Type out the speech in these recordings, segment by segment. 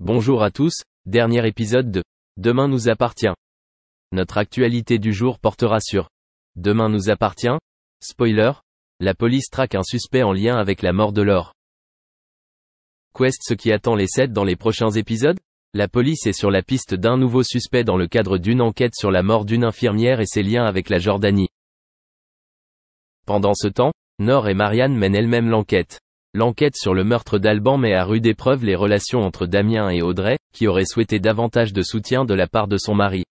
Bonjour à tous, dernier épisode de Demain nous appartient. Notre actualité du jour portera sur Demain nous appartient. Spoiler, la police traque un suspect en lien avec la mort de Laure. Quest ce qui attend les 7 dans les prochains épisodes? La police est sur la piste d'un nouveau suspect dans le cadre d'une enquête sur la mort d'une infirmière et ses liens avec la Jordanie. Pendant ce temps, Nor et Marianne mènent elles-mêmes l'enquête. L'enquête sur le meurtre d'Alban met à rude épreuve les relations entre Damien et Audrey, qui aurait souhaité davantage de soutien de la part de son mari.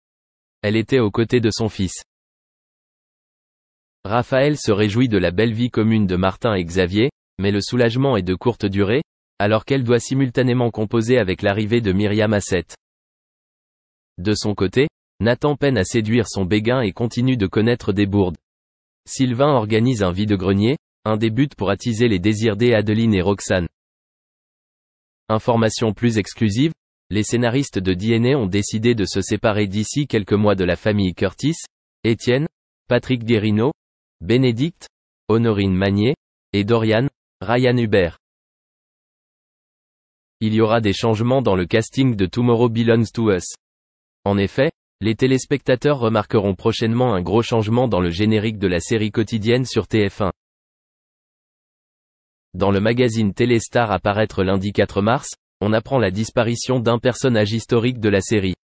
Elle était aux côtés de son fils. Raphaël se réjouit de la belle vie commune de Martin et Xavier, mais le soulagement est de courte durée, alors qu'elle doit simultanément composer avec l'arrivée de Myriam à 7. De son côté, Nathan peine à séduire son béguin et continue de connaître des bourdes. Sylvain organise un vide-grenier, un des buts pour attiser les désirs d'Adeline et Roxane. Information plus exclusive, les scénaristes de DNA ont décidé de se séparer d'ici quelques mois de la famille Curtis, Étienne, Patrick Guérino, Bénédicte, Honorine Magnier, et Dorian, Ryan Hubert. Il y aura des changements dans le casting de Tomorrow Belongs to Us. En effet, les téléspectateurs remarqueront prochainement un gros changement dans le générique de la série quotidienne sur TF1. Dans le magazine Téléstar à paraître lundi 4 mars, on apprend la disparition d'un personnage historique de la série.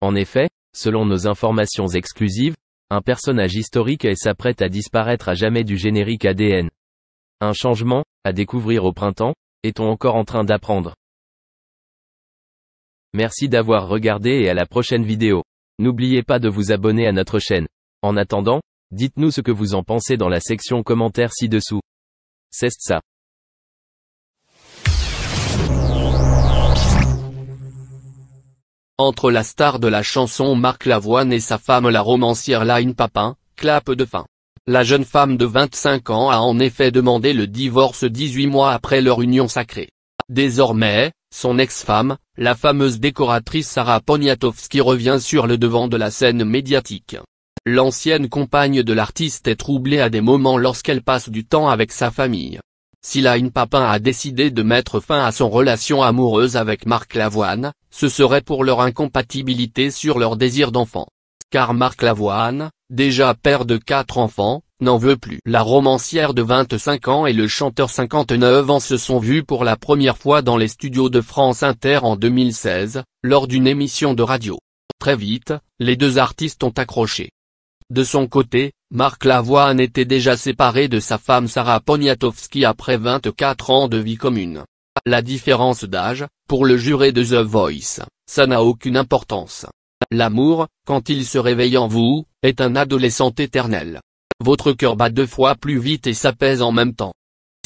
En effet, selon nos informations exclusives, un personnage historique s'apprête à disparaître à jamais du générique ADN. Un changement, à découvrir au printemps, est-on encore en train d'apprendre. Merci d'avoir regardé et à la prochaine vidéo. N'oubliez pas de vous abonner à notre chaîne. En attendant, dites-nous ce que vous en pensez dans la section commentaires ci-dessous. C'est ça. Entre la star de la chanson Marc Lavoine et sa femme la romancière Line Papin, clap de fin. La jeune femme de 25 ans a en effet demandé le divorce 18 mois après leur union sacrée. Désormais, son ex-femme, la fameuse décoratrice Sarah Poniatowski revient sur le devant de la scène médiatique. L'ancienne compagne de l'artiste est troublée à des moments lorsqu'elle passe du temps avec sa famille. Si Line Papin a décidé de mettre fin à son relation amoureuse avec Marc Lavoine, ce serait pour leur incompatibilité sur leur désir d'enfant. Car Marc Lavoine, déjà père de 4 enfants, n'en veut plus. La romancière de 25 ans et le chanteur 59 ans se sont vus pour la première fois dans les studios de France Inter en 2016, lors d'une émission de radio. Très vite, les deux artistes ont accroché. De son côté, Marc Lavoine était déjà séparé de sa femme Sarah Poniatowski après 24 ans de vie commune. La différence d'âge, pour le juré de The Voice, ça n'a aucune importance. L'amour, quand il se réveille en vous, est un adolescent éternel. Votre cœur bat 2 fois plus vite et s'apaise en même temps.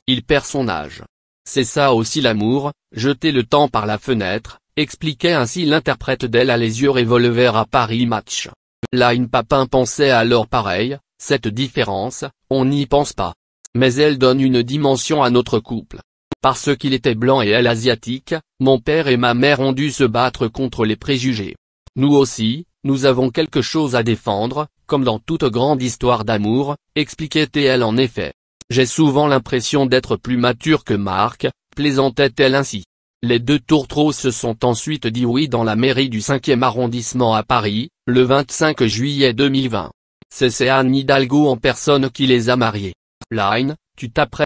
Il perd son âge. C'est ça aussi l'amour, jeter le temps par la fenêtre, expliquait ainsi l'interprète d'Elle a les yeux revolver à Paris Match. Line Papin pensait alors pareil, cette différence, on n'y pense pas. Mais elle donne une dimension à notre couple. Parce qu'il était blanc et elle asiatique, mon père et ma mère ont dû se battre contre les préjugés. Nous aussi, nous avons quelque chose à défendre, comme dans toute grande histoire d'amour, expliquait-elle en effet. J'ai souvent l'impression d'être plus mature que Marc, plaisantait-elle ainsi. Les deux tourtereaux se sont ensuite dit oui dans la mairie du 5e arrondissement à Paris, le 25 juillet 2020. C'est Anne Hidalgo en personne qui les a mariés. Line, tu t'apprêtes